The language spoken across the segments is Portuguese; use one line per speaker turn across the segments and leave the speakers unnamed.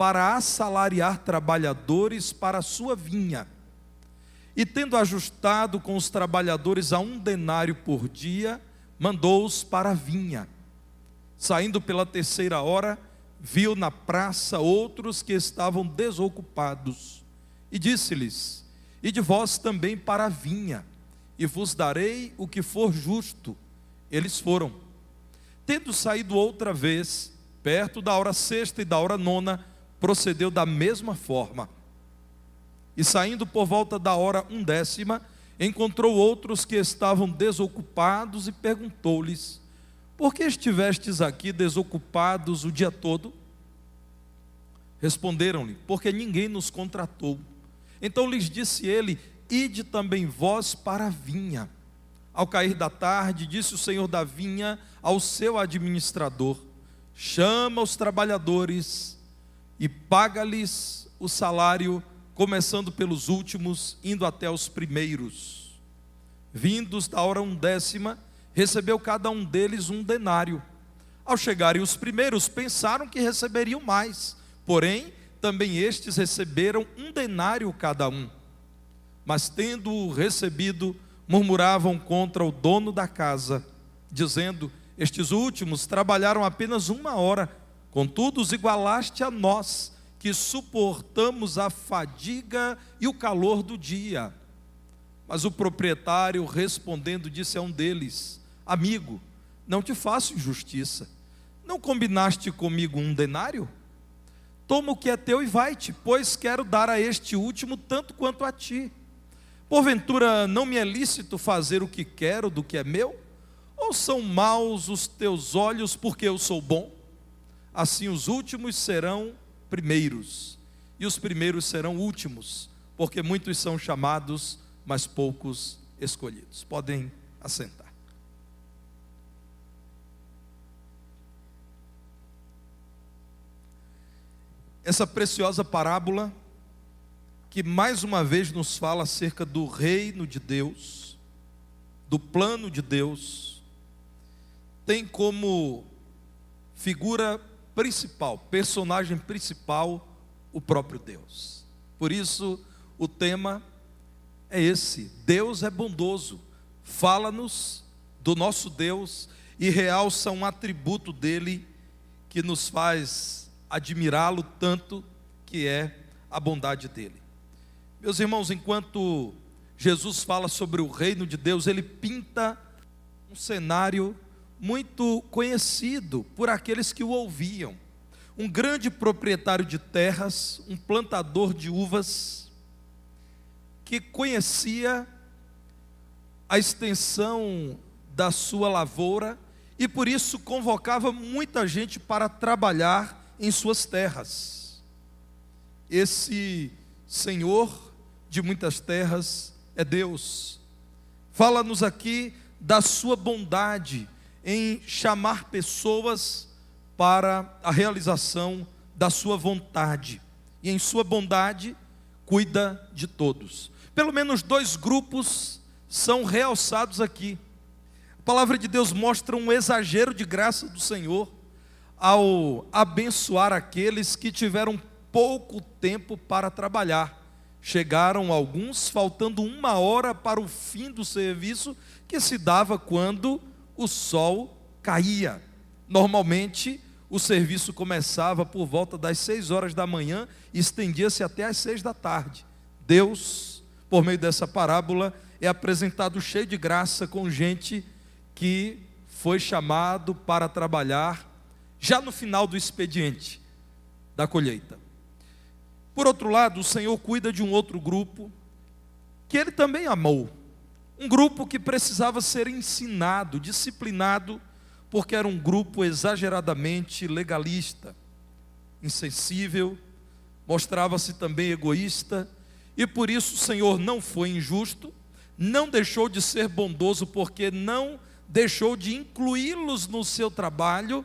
para assalariar trabalhadores para a sua vinha. E tendo ajustado com os trabalhadores a 1 denário por dia, mandou-os para a vinha. Saindo pela 3ª hora, viu na praça outros que estavam desocupados, e disse-lhes: ide vós também para a vinha, e vos darei o que for justo. Eles foram. Tendo saído outra vez, perto da hora 6ª e da hora 9ª, procedeu da mesma forma. E saindo por volta da hora 1ª, encontrou outros que estavam desocupados e perguntou-lhes: por que estivestes aqui desocupados o dia todo? Responderam-lhe: porque ninguém nos contratou. Então lhes disse ele: ide também vós para a vinha. Ao cair da tarde, disse o senhor da vinha ao seu administrador: chama os trabalhadores e paga-lhes o salário, começando pelos últimos, indo até os primeiros. Vindos da hora 1ª, recebeu cada um deles 1 denário. Ao chegarem os primeiros, pensaram que receberiam mais, porém, também estes receberam 1 denário cada um. Mas tendo-o recebido, murmuravam contra o dono da casa, dizendo: estes últimos trabalharam apenas 1 hora, contudo os igualaste a nós, que suportamos a fadiga e o calor do dia. Mas o proprietário, respondendo, disse a um deles: amigo, não te faço injustiça. Não combinaste comigo 1 denário? Toma o que é teu e vai-te, pois quero dar a este último tanto quanto a ti. Porventura não me é lícito fazer o que quero do que é meu? Ou são maus os teus olhos porque eu sou bom? Assim os últimos serão primeiros, e os primeiros serão últimos, porque muitos são chamados, mas poucos escolhidos. Podem assentar. Essa preciosa parábola, que mais uma vez nos fala acerca do reino de Deus, do plano de Deus, tem como figura principal, personagem principal, o próprio Deus. Por isso o tema é esse: Deus é bondoso. Fala-nos do nosso Deus e realça um atributo dele que nos faz admirá-lo tanto, que é a bondade dele. Meus irmãos, enquanto Jesus fala sobre o reino de Deus, ele pinta um cenário muito conhecido por aqueles que o ouviam. Um grande proprietário de terras, um plantador de uvas, que conhecia a extensão da sua lavoura e por isso convocava muita gente para trabalhar em suas terras. Esse Senhor de muitas terras é Deus. Fala-nos aqui da sua bondade em chamar pessoas para a realização da sua vontade, e em sua bondade cuida de todos. Pelo menos 2 grupos são realçados aqui. A palavra de Deus mostra um exagero de graça do Senhor ao abençoar aqueles que tiveram pouco tempo para trabalhar. Chegaram alguns faltando 1 hora para o fim do serviço, que se dava quando o sol caía. Normalmente o serviço começava por volta das 6 horas da manhã e estendia-se até as 6 da tarde. Deus, por meio dessa parábola, é apresentado cheio de graça com gente que foi chamado para trabalhar já no final do expediente da colheita. Por outro lado, o Senhor cuida de um outro grupo que ele também amou. Um grupo que precisava ser ensinado, disciplinado, porque era um grupo exageradamente legalista, insensível, mostrava-se também egoísta, e por isso o Senhor não foi injusto, não deixou de ser bondoso, porque não deixou de incluí-los no seu trabalho,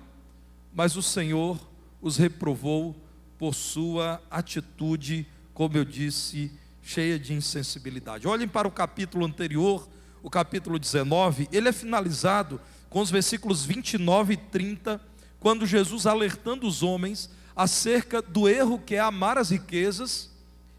mas o Senhor os reprovou por sua atitude, como eu disse, cheia de insensibilidade. Olhem para o capítulo anterior, o capítulo 19, ele é finalizado com os versículos 29 e 30, quando Jesus, alertando os homens acerca do erro que é amar as riquezas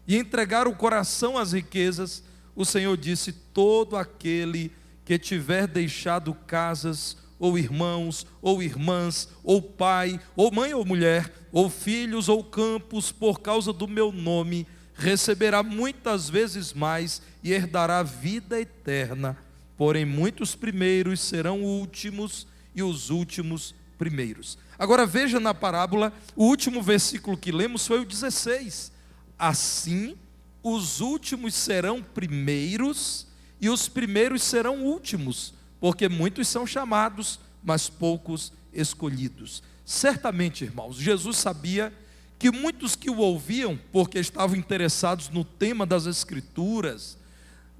e entregar o coração às riquezas, o Senhor disse: todo aquele que tiver deixado casas, ou irmãos, ou irmãs, ou pai, ou mãe ou mulher, ou filhos ou campos, por causa do meu nome, receberá muitas vezes mais e herdará a vida eterna. Porém, muitos primeiros serão últimos e os últimos primeiros. Agora veja na parábola, o último versículo que lemos foi o 16. Assim, os últimos serão primeiros e os primeiros serão últimos, porque muitos são chamados, mas poucos escolhidos. Certamente, irmãos, Jesus sabia que muitos que o ouviam, porque estavam interessados no tema das Escrituras,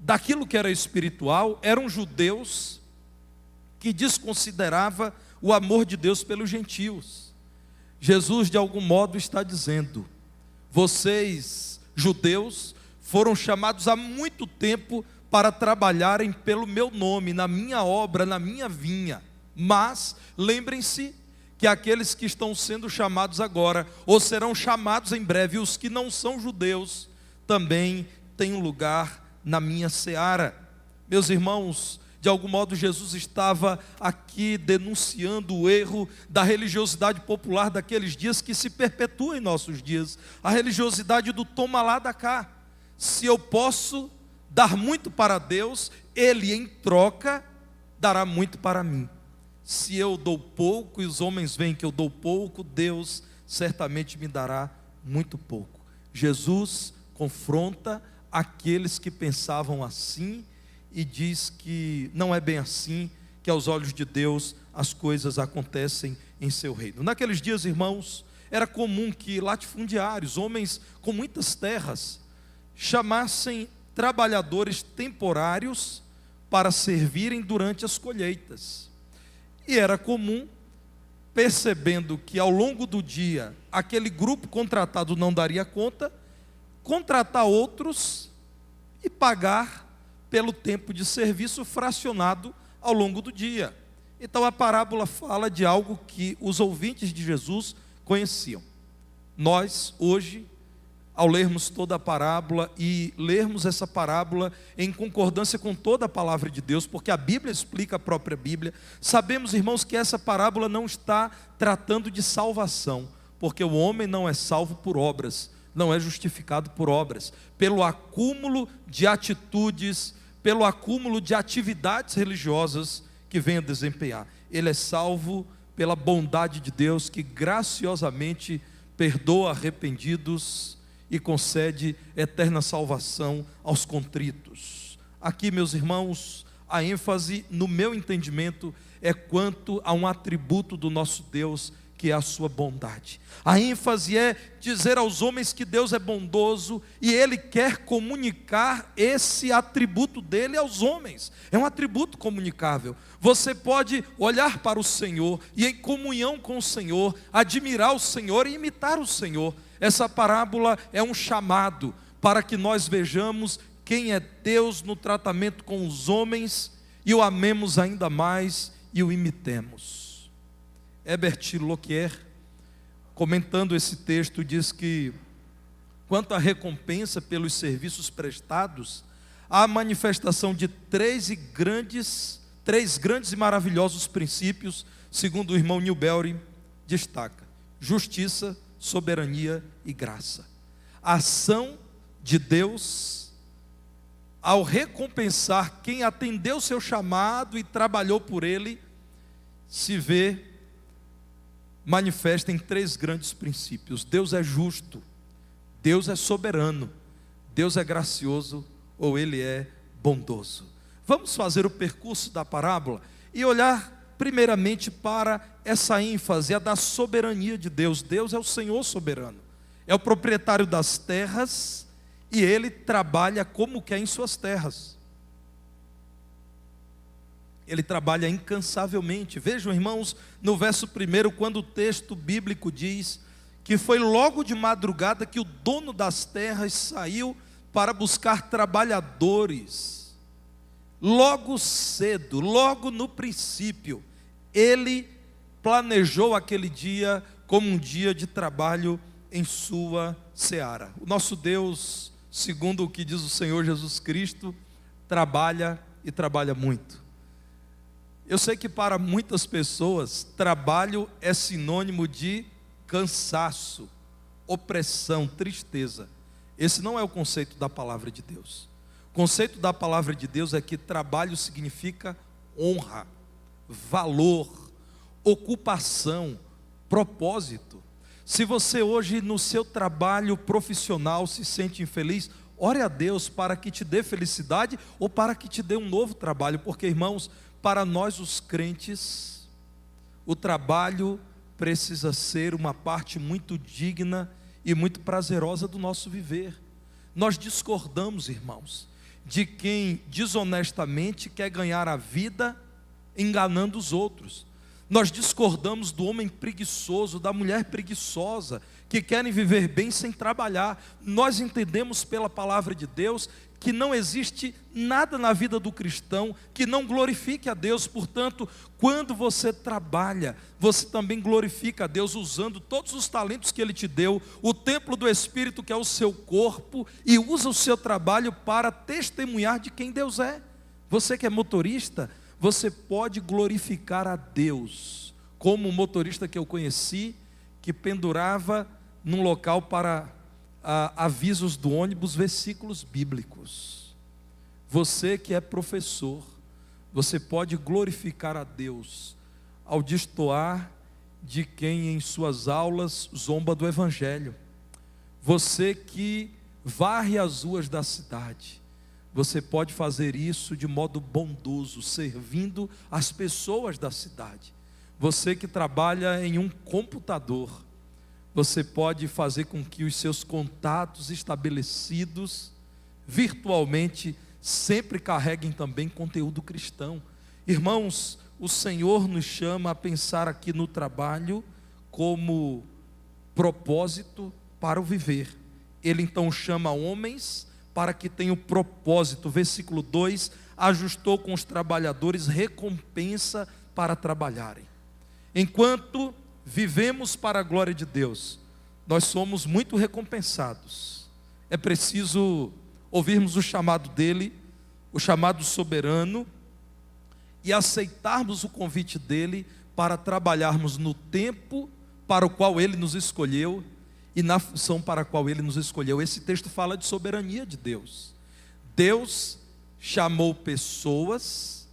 daquilo que era espiritual, eram judeus que desconsideravam o amor de Deus pelos gentios. Jesus, de algum modo, está dizendo: vocês, judeus, foram chamados há muito tempo para trabalharem pelo meu nome, na minha obra, na minha vinha. Mas, lembrem-se que aqueles que estão sendo chamados agora, ou serão chamados em breve, os que não são judeus, também têm um lugar na minha seara. Meus irmãos, de algum modo Jesus estava aqui denunciando o erro da religiosidade popular daqueles dias que se perpetua em nossos dias. A religiosidade do toma lá da cá. Se eu posso dar muito para Deus, Ele em troca dará muito para mim. Se eu dou pouco e os homens veem que eu dou pouco, Deus certamente me dará muito pouco. Jesus confronta aqueles que pensavam assim e diz que não é bem assim, que aos olhos de Deus as coisas acontecem em seu reino. Naqueles dias, irmãos, era comum que latifundiários, homens com muitas terras, chamassem trabalhadores temporários para servirem durante as colheitas. E era comum, percebendo que ao longo do dia aquele grupo contratado não daria conta, contratar outros e pagar pelo tempo de serviço fracionado ao longo do dia. Então a parábola fala de algo que os ouvintes de Jesus conheciam. Nós, hoje, ao lermos toda a parábola e lermos essa parábola em concordância com toda a palavra de Deus, porque a Bíblia explica a própria Bíblia, sabemos, irmãos, que essa parábola não está tratando de salvação, porque o homem não é salvo por obras, não é justificado por obras, pelo acúmulo de atitudes, pelo acúmulo de atividades religiosas que vem a desempenhar. Ele é salvo pela bondade de Deus, que graciosamente perdoa arrependidos e concede eterna salvação aos contritos. Aqui, meus irmãos, a ênfase, no meu entendimento, é quanto a um atributo do nosso Deus, que é a sua bondade. A ênfase é dizer aos homens que Deus é bondoso e Ele quer comunicar esse atributo dele aos homens. É um atributo comunicável. Você pode olhar para o Senhor e, em comunhão com o Senhor, admirar o Senhor e imitar o Senhor. Essa parábola é um chamado para que nós vejamos quem é Deus no tratamento com os homens e o amemos ainda mais e o imitemos. Herbert Lockyer, comentando esse texto, diz que quanto à recompensa pelos serviços prestados, há a manifestação de três grandes e maravilhosos princípios, segundo o irmão Newbery destaca: justiça, soberania e graça. A ação de Deus, ao recompensar quem atendeu seu chamado e trabalhou por ele, se vê manifesta em três grandes princípios: Deus é justo, Deus é soberano, Deus é gracioso, ou Ele é bondoso. Vamos fazer o percurso da parábola e olhar primeiramente para essa ênfase, a da soberania de Deus. Deus é o Senhor soberano, é o proprietário das terras e Ele trabalha como quer em suas terras. Ele trabalha incansavelmente. Vejam, irmãos, no verso 1, quando o texto bíblico diz que foi logo de madrugada que o dono das terras saiu para buscar trabalhadores. Logo cedo, logo no princípio, ele planejou aquele dia como um dia de trabalho em sua seara. O nosso Deus, segundo o que diz o Senhor Jesus Cristo, trabalha e trabalha muito. Eu sei que para muitas pessoas, trabalho é sinônimo de cansaço, opressão, tristeza. Esse não é o conceito da palavra de Deus. O conceito da palavra de Deus é que trabalho significa honra, valor, ocupação, propósito. Se você hoje no seu trabalho profissional se sente infeliz, ore a Deus para que te dê felicidade ou para que te dê um novo trabalho, porque, irmãos, para nós os crentes, o trabalho precisa ser uma parte muito digna e muito prazerosa do nosso viver. Nós discordamos, irmãos, de quem desonestamente quer ganhar a vida enganando os outros. Nós discordamos do homem preguiçoso, da mulher preguiçosa, que querem viver bem sem trabalhar. Nós entendemos pela palavra de Deus que não existe nada na vida do cristão que não glorifique a Deus. Portanto, quando você trabalha, você também glorifica a Deus usando todos os talentos que Ele te deu, o templo do Espírito que é o seu corpo, e usa o seu trabalho para testemunhar de quem Deus é. Você que é motorista, você pode glorificar a Deus, como um motorista que eu conheci, que pendurava num local para avisos do ônibus, versículos bíblicos. Você que é professor, você pode glorificar a Deus ao destoar de quem em suas aulas zomba do Evangelho. Você que varre as ruas da cidade, você pode fazer isso de modo bondoso, servindo as pessoas da cidade. Você que trabalha em um computador, você pode fazer com que os seus contatos estabelecidos virtualmente sempre carreguem também conteúdo cristão. Irmãos, o Senhor nos chama a pensar aqui no trabalho como propósito para o viver. Ele então chama homens para que tenham propósito. Versículo 2, ajustou com os trabalhadores recompensa para trabalharem. Enquanto vivemos para a glória de Deus, nós somos muito recompensados. É preciso ouvirmos o chamado dele, o chamado soberano, e aceitarmos o convite dele para trabalharmos no tempo para o qual ele nos escolheu e na função para a qual ele nos escolheu. Esse texto fala de soberania de Deus. Deus chamou pessoas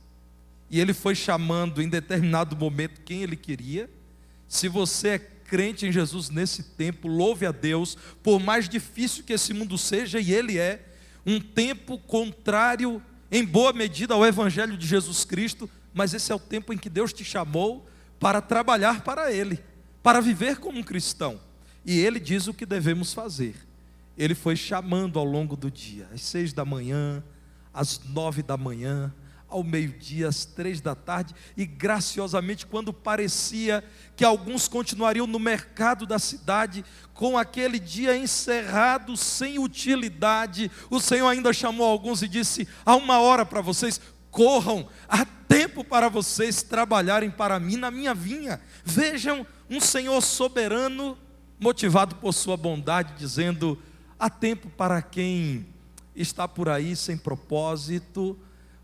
e ele foi chamando em determinado momento quem ele queria. Se você é crente em Jesus nesse tempo, louve a Deus, por mais difícil que esse mundo seja, e ele é um tempo contrário em boa medida ao Evangelho de Jesus Cristo, mas esse é o tempo em que Deus te chamou para trabalhar para Ele, para viver como um cristão, e Ele diz o que devemos fazer. Ele foi chamando ao longo do dia, às 6 da manhã, às 9 da manhã, ao meio-dia, às 3 da tarde, e graciosamente, quando parecia que alguns continuariam no mercado da cidade, com aquele dia encerrado, sem utilidade, o Senhor ainda chamou alguns e disse: há 1 hora para vocês, corram, há tempo para vocês trabalharem para mim na minha vinha. Vejam um Senhor soberano, motivado por sua bondade, dizendo: há tempo para quem está por aí sem propósito,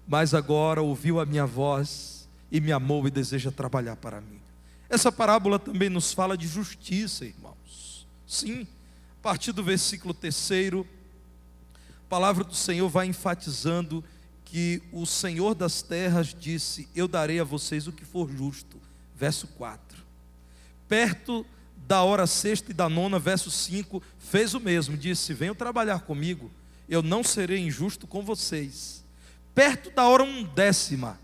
mas agora ouviu a minha voz e me amou e deseja trabalhar para mim. Essa parábola também nos fala de justiça, irmãos. Sim, a partir do versículo 3, a palavra do Senhor vai enfatizando que o Senhor das terras disse: eu darei a vocês o que for justo. Verso 4. Perto da hora 6ª e da 9ª, verso 5, fez o mesmo, disse: venham trabalhar comigo, eu não serei injusto com vocês. Perto da hora 1/10,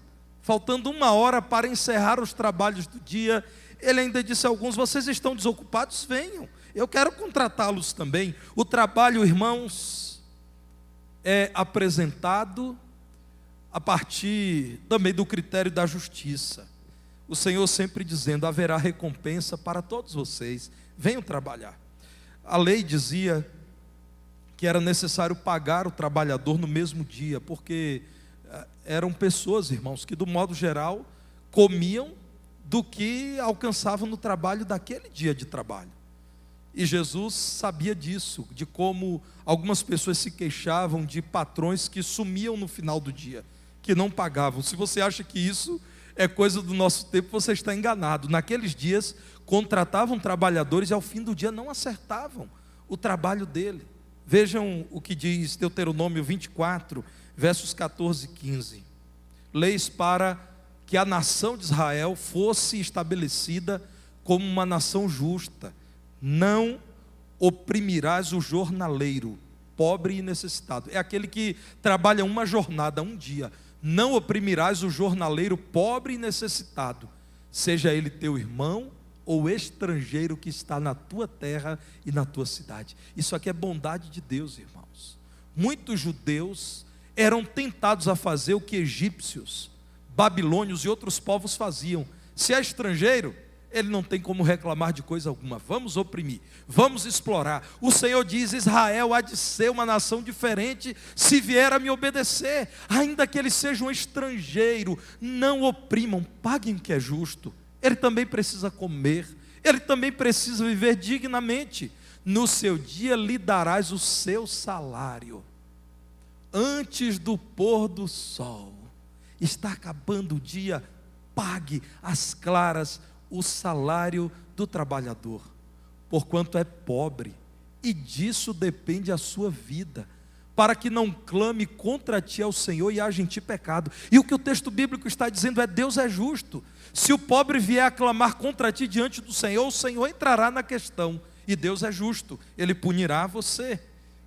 faltando 1 hora para encerrar os trabalhos do dia, ele ainda disse a alguns: vocês estão desocupados? Venham, eu quero contratá-los também. O trabalho, irmãos, é apresentado a partir também do critério da justiça. O Senhor sempre dizendo: haverá recompensa para todos vocês, venham trabalhar. A lei dizia que era necessário pagar o trabalhador no mesmo dia, porque eram pessoas, irmãos, que do modo geral comiam do que alcançavam no trabalho daquele dia de trabalho. E Jesus sabia disso, de como algumas pessoas se queixavam de patrões que sumiam no final do dia, que não pagavam. Se você acha que isso é coisa do nosso tempo, você está enganado. Naqueles dias, contratavam trabalhadores e ao fim do dia não acertavam o trabalho dele. Vejam o que diz Deuteronômio 24, versos 14 e 15. Leis para que a nação de Israel fosse estabelecida como uma nação justa. Não oprimirás o jornaleiro, pobre e necessitado. É aquele que trabalha uma jornada, um dia. Não oprimirás o jornaleiro pobre e necessitado, seja ele teu irmão ou estrangeiro que está na tua terra e na tua cidade. Isso aqui é bondade de Deus, irmãos. Muitos judeus eram tentados a fazer o que egípcios, babilônios e outros povos faziam. Se é estrangeiro, ele não tem como reclamar de coisa alguma. Vamos oprimir, vamos explorar. O Senhor diz: Israel há de ser uma nação diferente se vier a me obedecer. Ainda que ele seja um estrangeiro, não oprimam, paguem o que é justo. Ele também precisa comer, ele também precisa viver dignamente. No seu dia lhe darás o seu salário, antes do pôr do sol. Está acabando o dia, pague às claras o salário do trabalhador, porquanto é pobre, e disso depende a sua vida, para que não clame contra ti ao Senhor e haja em ti pecado. E o que o texto bíblico está dizendo é: Deus é justo. Se o pobre vier a clamar contra ti diante do Senhor, o Senhor entrará na questão, e Deus é justo, Ele punirá você.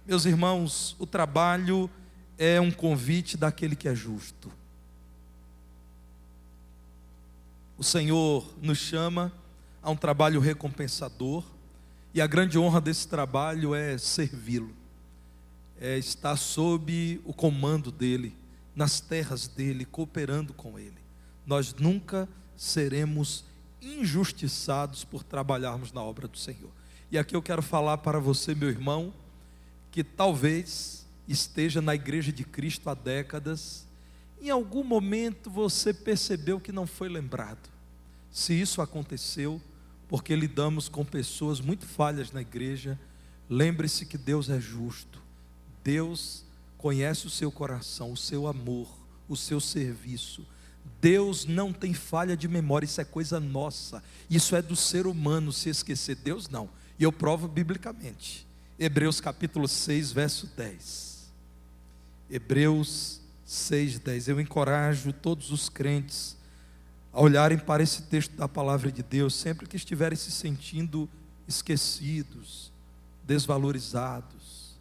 Meus irmãos, o trabalho é um convite daquele que é justo. O Senhor nos chama a um trabalho recompensador, e a grande honra desse trabalho é servi-lo, é estar sob o comando dEle, nas terras dEle, cooperando com Ele. Nós nunca seremos injustiçados por trabalharmos na obra do Senhor. E aqui eu quero falar para você, meu irmão, que talvez esteja na igreja de Cristo há décadas. Em algum momento você percebeu que não foi lembrado. Se isso aconteceu, porque lidamos com pessoas muito falhas na igreja, lembre-se que Deus é justo. Deus conhece o seu coração, o seu amor, o seu serviço. Deus não tem falha de memória, isso é coisa nossa. Isso é do ser humano se esquecer. Deus não. E eu provo biblicamente. Hebreus capítulo 6, verso 10. Hebreus 6:10. Eu encorajo todos os crentes a olharem para esse texto da palavra de Deus, sempre que estiverem se sentindo esquecidos, desvalorizados,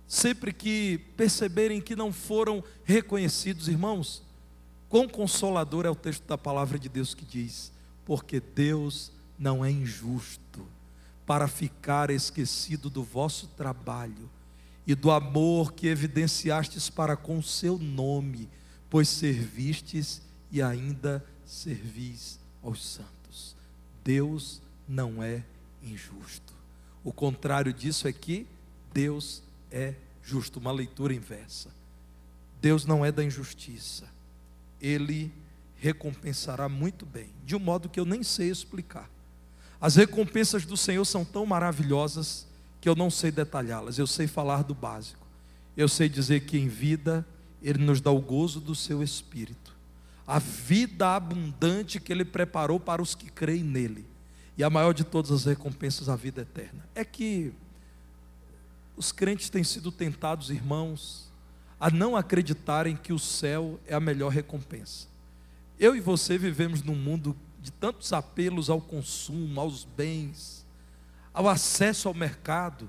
sempre que perceberem que não foram reconhecidos. Irmãos, quão consolador é o texto da palavra de Deus que diz: porque Deus não é injusto para ficar esquecido do vosso trabalho e do amor que evidenciastes para com o seu nome, pois servistes e ainda servis aos santos. Deus não é injusto. O contrário disso é que Deus é justo. Uma leitura inversa. Deus não é da injustiça. Ele recompensará muito bem, de um modo que eu nem sei explicar. As recompensas do Senhor são tão maravilhosas que eu não sei detalhá-las. Eu sei falar do básico. Eu sei dizer que em vida Ele nos dá o gozo do seu Espírito, a vida abundante que Ele preparou para os que creem nele, e a maior de todas as recompensas, a vida eterna. É que os crentes têm sido tentados, irmãos, a não acreditarem que o céu é a melhor recompensa. Eu e você vivemos num mundo de tantos apelos ao consumo, aos bens, ao acesso ao mercado,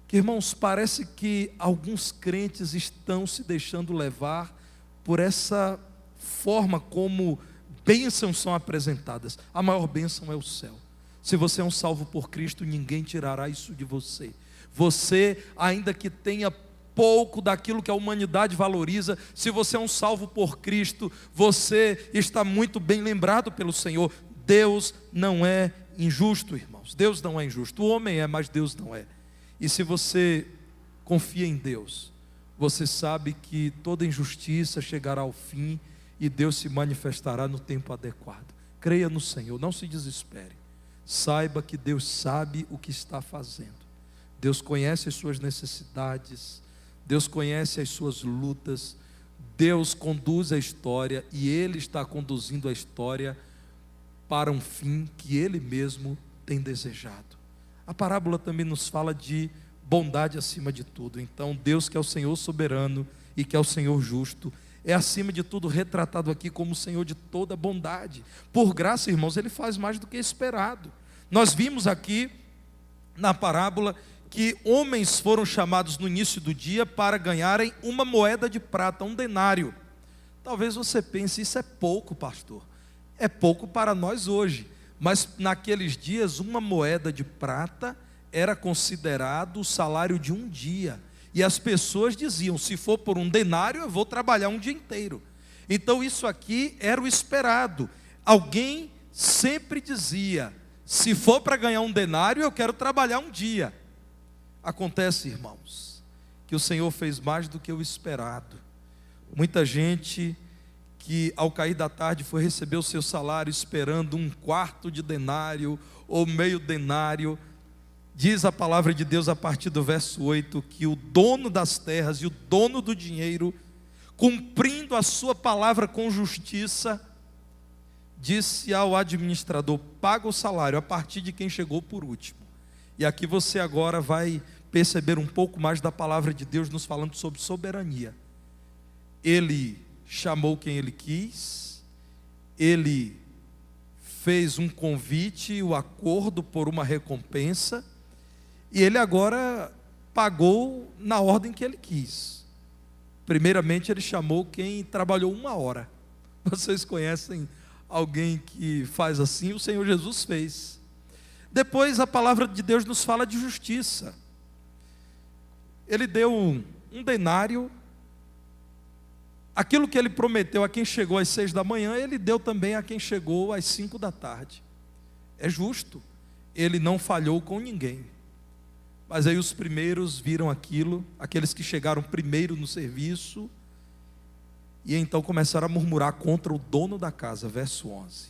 que, irmãos, parece que alguns crentes estão se deixando levar por essa forma como bênçãos são apresentadas. A maior bênção é o céu. Se você é um salvo por Cristo, ninguém tirará isso de você. Você, ainda que tenha pouco daquilo que a humanidade valoriza, se você é um salvo por Cristo, você está muito bem lembrado pelo Senhor. Deus não é injusto, irmãos. Deus não é injusto. O homem é, mas Deus não é. E se você confia em Deus, você sabe que toda injustiça chegará ao fim e Deus se manifestará no tempo adequado. Creia no Senhor, não se desespere. Saiba que Deus sabe o que está fazendo. Deus conhece as suas necessidades, Deus conhece as suas lutas, Deus conduz a história e Ele está conduzindo a história para um fim que Ele mesmo tem desejado. A parábola também nos fala de bondade acima de tudo. Então Deus, que é o Senhor soberano e que é o Senhor justo, é acima de tudo retratado aqui como o Senhor de toda bondade. Por graça, irmãos, Ele faz mais do que esperado. Nós vimos aqui na parábola que homens foram chamados no início do dia para ganharem uma moeda de prata, um denário. Talvez você pense, isso é pouco, pastor. É pouco para nós hoje, mas naqueles dias uma moeda de prata era considerado o salário de um dia. E as pessoas diziam, se for por um denário, eu vou trabalhar um dia inteiro. Então isso aqui era o esperado. Alguém sempre dizia, se for para ganhar um denário, eu quero trabalhar um dia. Acontece, irmãos, que o Senhor fez mais do que o esperado. Muita gente que ao cair da tarde foi receber o seu salário esperando um quarto de denário ou meio denário. Diz a palavra de Deus a partir do verso 8, que o dono das terras e o dono do dinheiro, cumprindo a sua palavra com justiça, disse ao administrador, paga o salário a partir de quem chegou por último. E aqui você agora vai perceber um pouco mais da palavra de Deus nos falando sobre soberania. Ele chamou quem ele quis, ele fez um convite, o acordo por uma recompensa, e ele agora pagou na ordem que ele quis. Primeiramente ele chamou quem trabalhou 1 hora. Vocês conhecem alguém que faz assim? O Senhor Jesus fez. Depois a palavra de Deus nos fala de justiça. Ele deu um denário. Aquilo que ele prometeu a quem chegou às 6 da manhã, ele deu também a quem chegou às 5 da tarde. É justo. Ele não falhou com ninguém. Mas aí os primeiros viram aquilo, aqueles que chegaram primeiro no serviço, e então começaram a murmurar contra o dono da casa, verso 11.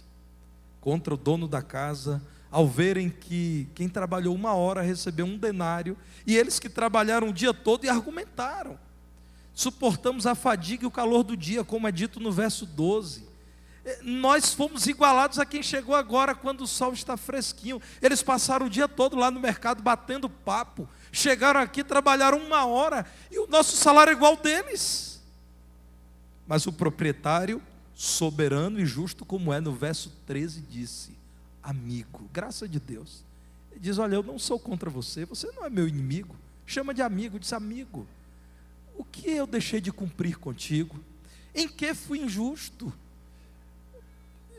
Contra o dono da casa, ao verem que quem trabalhou 1 hora recebeu um denário, e eles que trabalharam o dia todo e argumentaram. Suportamos a fadiga e o calor do dia, como é dito no verso 12. Nós fomos igualados a quem chegou agora, quando o sol está fresquinho. Eles passaram o dia todo lá no mercado batendo papo, chegaram aqui, trabalharam 1 hora, e o nosso salário é igual deles. Mas o proprietário, soberano e justo como é no verso 13, disse, amigo, graça de Deus, ele diz, olha, eu não sou contra você, você não é meu inimigo, chama de amigo, diz, amigo, o que eu deixei de cumprir contigo? Em que fui injusto?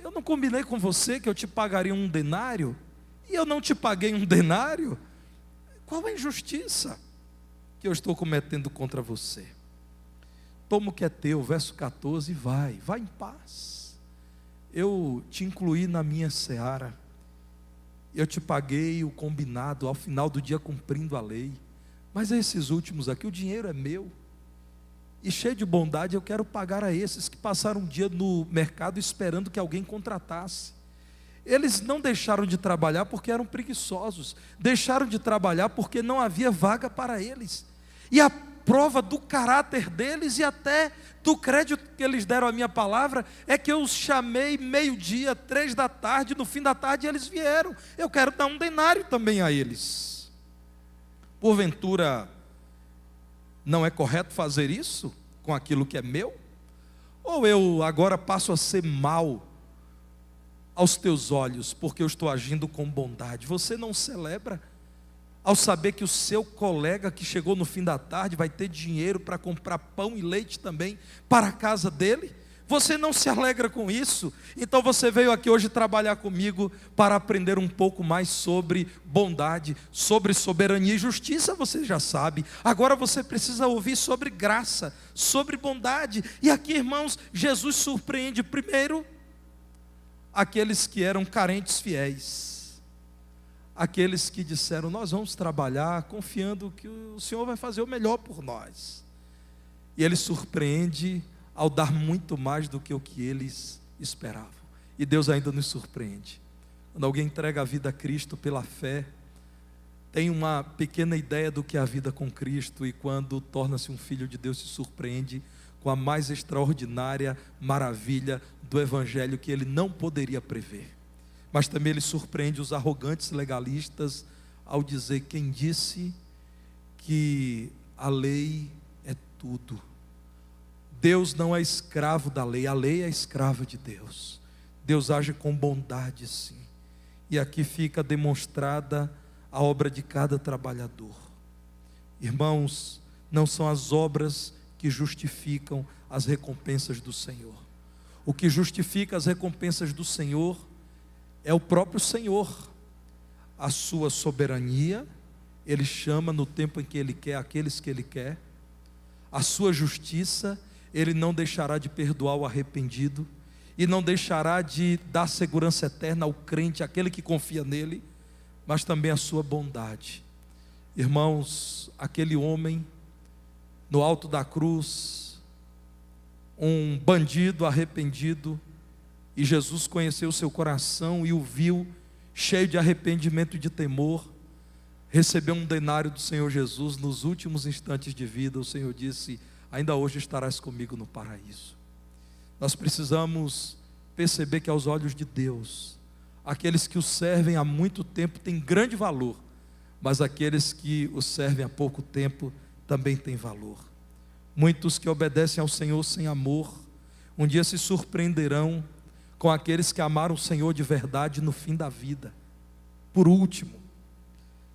Eu não combinei com você que eu te pagaria um denário, e eu não te paguei um denário? Qual a injustiça que eu estou cometendo contra você? Toma o que é teu, verso 14, e vai em paz. Eu te incluí na minha seara, eu te paguei o combinado, ao final do dia cumprindo a lei. Mas esses últimos aqui, o dinheiro é meu, e cheio de bondade eu quero pagar a esses que passaram um dia no mercado esperando que alguém contratasse. Eles não deixaram de trabalhar porque eram preguiçosos, deixaram de trabalhar porque não havia vaga para eles. E a prova do caráter deles e até do crédito que eles deram à minha palavra é que eu os chamei 12:00, 3 da tarde, no fim da tarde eles vieram. Eu quero dar um denário também a eles. Porventura não é correto fazer isso com aquilo que é meu? Ou eu agora passo a ser mal aos teus olhos porque eu estou agindo com bondade? Você não celebra ao saber que o seu colega que chegou no fim da tarde vai ter dinheiro para comprar pão e leite também para a casa dele? Você não se alegra com isso? Então você veio aqui hoje trabalhar comigo para aprender um pouco mais sobre bondade, sobre soberania e justiça, você já sabe. Agora você precisa ouvir sobre graça, sobre bondade. E aqui, irmãos, Jesus surpreende primeiro aqueles que eram carentes fiéis. Aqueles que disseram, nós vamos trabalhar confiando que o Senhor vai fazer o melhor por nós. E Ele surpreende ao dar muito mais do que o que eles esperavam. E Deus ainda nos surpreende. Quando alguém entrega a vida a Cristo pela fé, tem uma pequena ideia do que é a vida com Cristo, e quando torna-se um filho de Deus, se surpreende com a mais extraordinária maravilha do Evangelho que ele não poderia prever. Mas também ele surpreende os arrogantes legalistas ao dizer: quem disse que a lei é tudo? Deus não é escravo da lei, a lei é escrava de Deus. Deus age com bondade, sim. E aqui fica demonstrada a obra de cada trabalhador. Irmãos, não são as obras que justificam as recompensas do Senhor. O que justifica as recompensas do Senhor é o próprio Senhor. A sua soberania, Ele chama no tempo em que Ele quer aqueles que Ele quer. A sua justiça, Ele não deixará de perdoar o arrependido, e não deixará de dar segurança eterna ao crente, aquele que confia nele, mas também a sua bondade. Irmãos, aquele homem no alto da cruz, um bandido arrependido, e Jesus conheceu o seu coração e o viu cheio de arrependimento e de temor, recebeu um denário do Senhor Jesus. Nos últimos instantes de vida, o Senhor disse: ainda hoje estarás comigo no paraíso. Nós precisamos perceber que aos olhos de Deus, aqueles que o servem há muito tempo têm grande valor, mas aqueles que o servem há pouco tempo também têm valor. Muitos que obedecem ao Senhor sem amor, um dia se surpreenderão com aqueles que amaram o Senhor de verdade no fim da vida. Por último,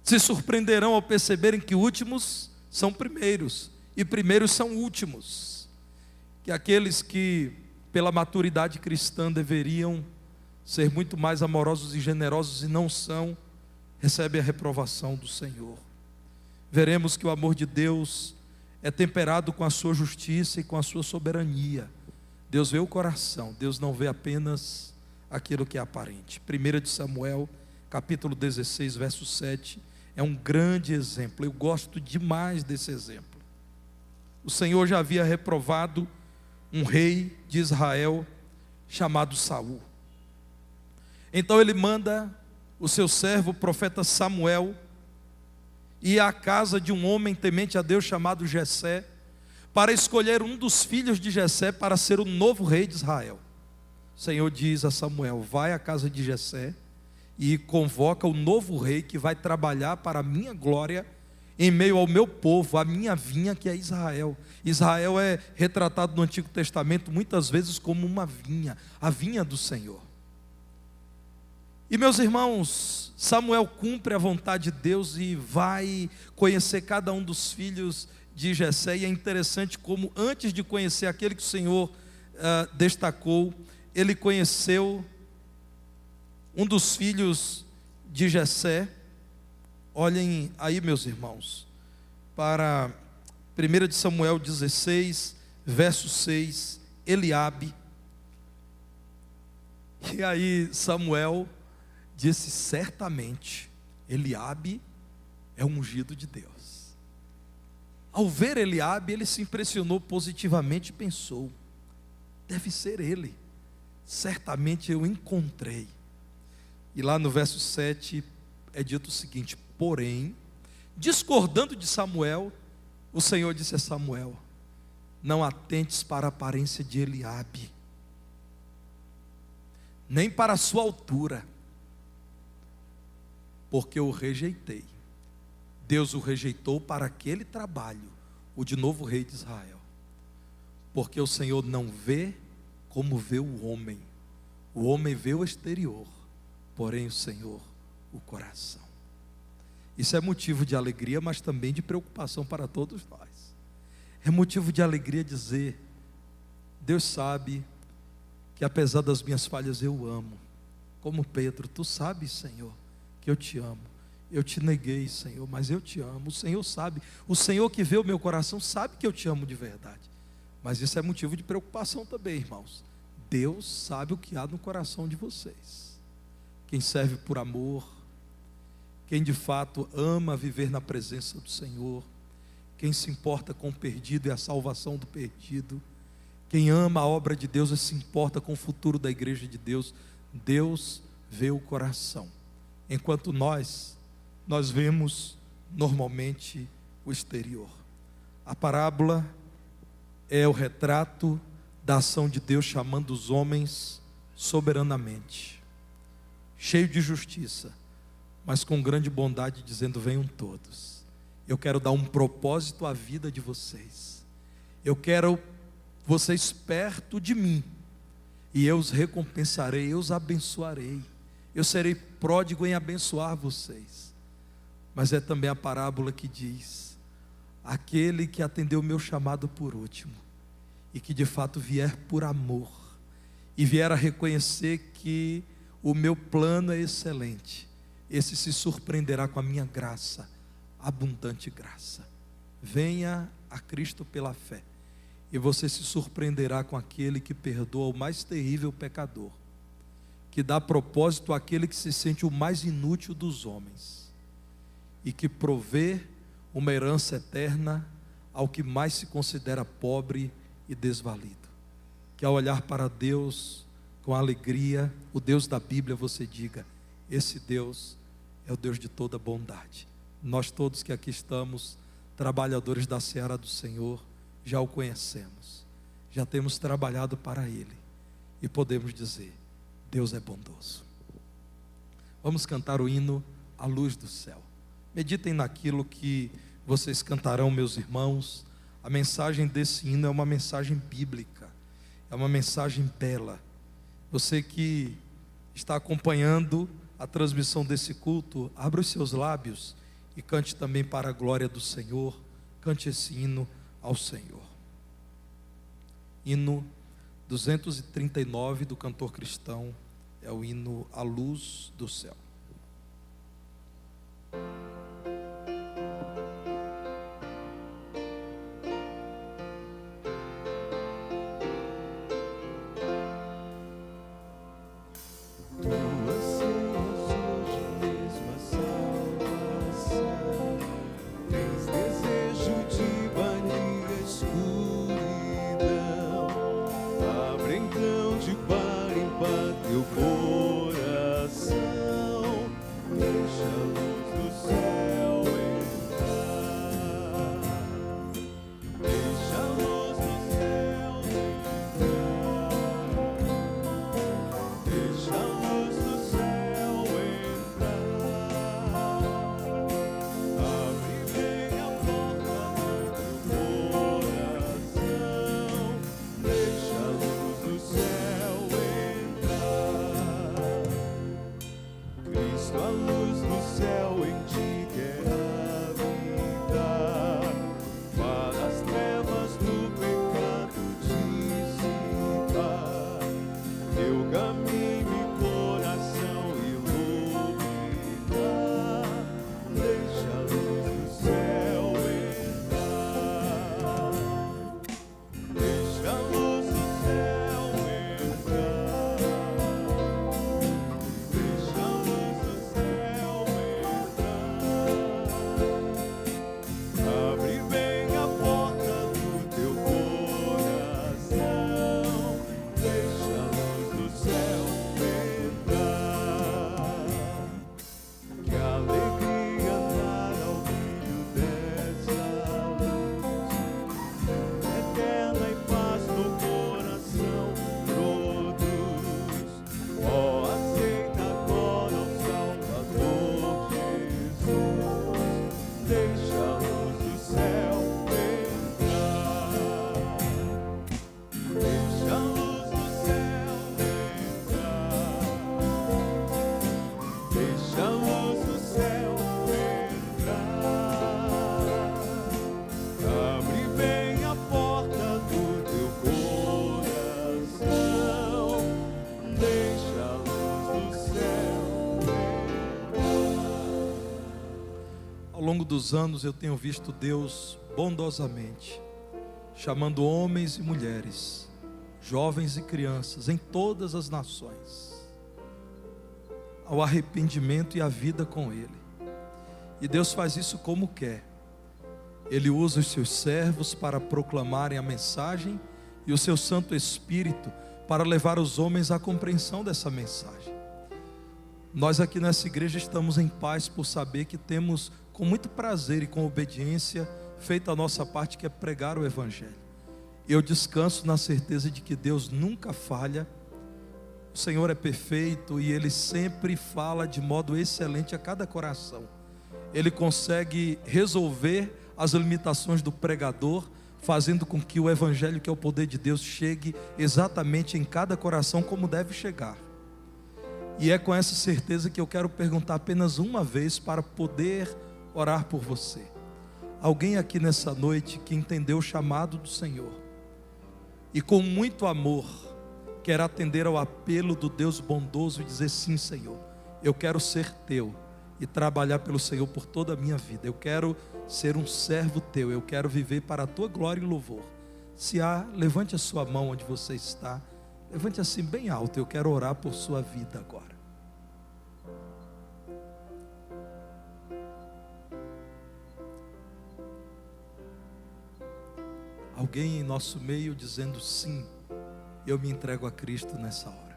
se surpreenderão ao perceberem que últimos são primeiros, e primeiros são últimos. Que aqueles que, pela maturidade cristã, deveriam ser muito mais amorosos e generosos e não são, recebem a reprovação do Senhor. Veremos que o amor de Deus é temperado com a sua justiça e com a sua soberania. Deus vê o coração, Deus não vê apenas aquilo que é aparente. 1 Samuel, capítulo 16, verso 7, é um grande exemplo. Eu gosto demais desse exemplo. O Senhor já havia reprovado um rei de Israel chamado Saul. Então ele manda o seu servo, o profeta Samuel, ir à casa de um homem temente a Deus chamado Jessé, para escolher um dos filhos de Jessé para ser o novo rei de Israel. O Senhor diz a Samuel: vai à casa de Jessé e convoca o novo rei que vai trabalhar para a minha glória em meio ao meu povo, a minha vinha, que é Israel. Israel é retratado no Antigo Testamento muitas vezes como uma vinha, a vinha do Senhor. E meus irmãos, Samuel cumpre a vontade de Deus e vai conhecer cada um dos filhos de Jessé. E é interessante como antes de conhecer aquele que o Senhor destacou, ele conheceu um dos filhos de Jessé. Olhem aí, meus irmãos, para 1 Samuel 16, verso 6, Eliabe. E aí Samuel disse: certamente Eliabe é um ungido de Deus. Ao ver Eliabe, ele se impressionou positivamente e pensou: deve ser ele, certamente eu encontrei. E lá no verso 7 é dito o seguinte: porém, discordando de Samuel, o Senhor disse a Samuel: não atentes para a aparência de Eliabe, nem para a sua altura, porque eu o rejeitei. Deus o rejeitou para aquele trabalho, o de novo rei de Israel. Porque o Senhor não vê como vê o homem vê o exterior, porém o Senhor o coração. Isso é motivo de alegria, mas também de preocupação para todos nós. É motivo de alegria dizer: Deus sabe que apesar das minhas falhas eu amo. Como Pedro: tu sabes, Senhor, que eu te amo. Eu te neguei, Senhor, mas eu te amo. O Senhor sabe, o Senhor que vê o meu coração sabe que eu te amo de verdade. Mas isso é motivo de preocupação também, irmãos. Deus sabe o que há no coração de vocês. Quem serve por amor, quem de fato ama viver na presença do Senhor, quem se importa com o perdido e a salvação do perdido, quem ama a obra de Deus e se importa com o futuro da igreja de Deus, Deus vê o coração, enquanto nós vemos normalmente o exterior. A parábola é o retrato da ação de Deus chamando os homens soberanamente, cheio de justiça, mas com grande bondade, dizendo: venham todos, eu quero dar um propósito à vida de vocês, eu quero vocês perto de mim, e eu os recompensarei, eu os abençoarei, eu serei pródigo em abençoar vocês. Mas é também a parábola que diz: aquele que atendeu o meu chamado por último, e que de fato vier por amor, e vier a reconhecer que o meu plano é excelente, esse se surpreenderá com a minha graça, abundante graça. Venha a Cristo pela fé, e você se surpreenderá com aquele que perdoa o mais terrível pecador, que dá propósito àquele que se sente o mais inútil dos homens, e que provê uma herança eterna ao que mais se considera pobre e desvalido. Que ao olhar para Deus com alegria, o Deus da Bíblia, você diga: esse Deus é o Deus de toda bondade. Nós todos que aqui estamos, trabalhadores da seara do Senhor, já o conhecemos, já temos trabalhado para Ele, e podemos dizer: Deus é bondoso. Vamos cantar o hino A Luz do Céu. Meditem naquilo que vocês cantarão, meus irmãos. A mensagem desse hino é uma mensagem bíblica, é uma mensagem bela. Você que está acompanhando a transmissão desse culto, abra os seus lábios e cante também para a glória do Senhor. Cante esse hino ao Senhor. Hino 239 do cantor cristão, é o hino A Luz do Céu. Ao longo dos anos eu tenho visto Deus bondosamente chamando homens e mulheres, jovens e crianças em todas as nações ao arrependimento e à vida com Ele. E Deus faz isso como quer. Ele usa os seus servos para proclamarem a mensagem, e o seu Santo Espírito para levar os homens à compreensão dessa mensagem. Nós aqui nessa igreja estamos em paz por saber que temos com muito prazer e com obediência feito a nossa parte, que é pregar o Evangelho. Eu descanso na certeza de que Deus nunca falha. O Senhor é perfeito e Ele sempre fala de modo excelente a cada coração. Ele consegue resolver as limitações do pregador, fazendo com que o Evangelho, que é o poder de Deus, chegue exatamente em cada coração como deve chegar. E é com essa certeza que eu quero perguntar apenas uma vez para poder orar por você. Alguém aqui nessa noite que entendeu o chamado do Senhor e com muito amor quer atender ao apelo do Deus bondoso e dizer: sim, Senhor, eu quero ser teu e trabalhar pelo Senhor por toda a minha vida. Eu quero ser um servo teu, eu quero viver para a tua glória e louvor. Se há, levante a sua mão onde você está, levante assim bem alto. Eu quero orar por sua vida agora. Alguém em nosso meio dizendo: sim, eu me entrego a Cristo nessa hora.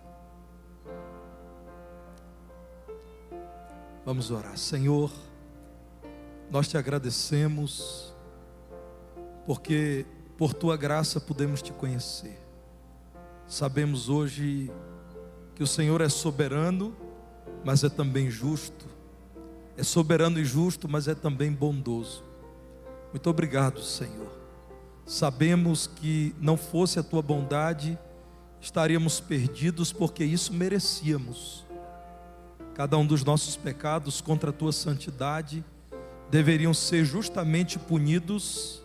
Vamos orar. Senhor, nós te agradecemos, porque por tua graça podemos te conhecer. Sabemos hoje que o Senhor é soberano, mas é também justo. É soberano e justo, mas é também bondoso. Muito obrigado, Senhor. Sabemos que não fosse a tua bondade, estaríamos perdidos, porque isso merecíamos. Cada um dos nossos pecados contra a tua santidade deveriam ser justamente punidos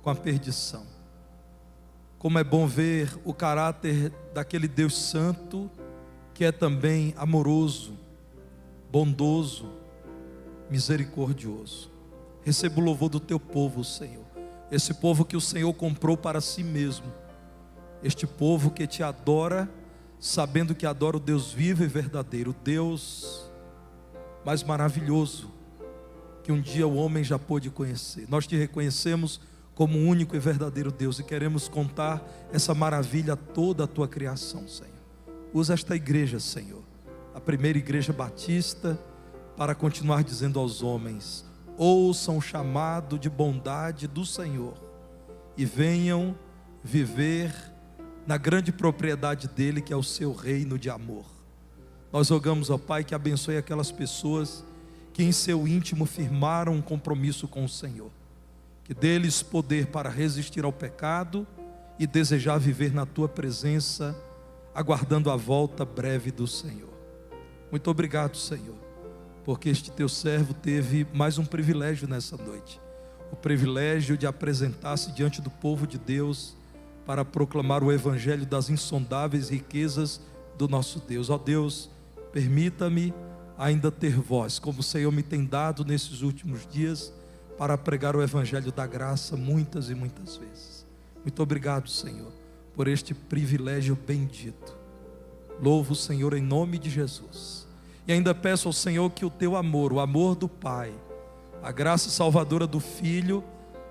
com a perdição. Como é bom ver o caráter daquele Deus santo, que é também amoroso, bondoso, misericordioso. Receba o louvor do teu povo, Senhor. Esse povo que o Senhor comprou para si mesmo. Este povo que te adora, sabendo que adora o Deus vivo e verdadeiro, o Deus mais maravilhoso que um dia o homem já pôde conhecer. Nós te reconhecemos como o único e verdadeiro Deus e queremos contar essa maravilha a toda a tua criação, Senhor. Usa esta igreja, Senhor, a primeira igreja batista, para continuar dizendo aos homens: ouçam o chamado de bondade do Senhor e venham viver na grande propriedade dele, que é o seu reino de amor. Nós rogamos ao Pai que abençoe aquelas pessoas que em seu íntimo firmaram um compromisso com o Senhor, que dê-lhes poder para resistir ao pecado e desejar viver na tua presença, aguardando a volta breve do Senhor. Muito obrigado, Senhor, porque este teu servo teve mais um privilégio nessa noite, o privilégio de apresentar-se diante do povo de Deus para proclamar o evangelho das insondáveis riquezas do nosso Deus. Ó Deus, permita-me ainda ter voz, como o Senhor me tem dado nesses últimos dias, para pregar o evangelho da graça muitas e muitas vezes. Muito obrigado, Senhor, por este privilégio bendito. Louvo o Senhor em nome de Jesus. E ainda peço ao Senhor que o teu amor, o amor do Pai, a graça salvadora do Filho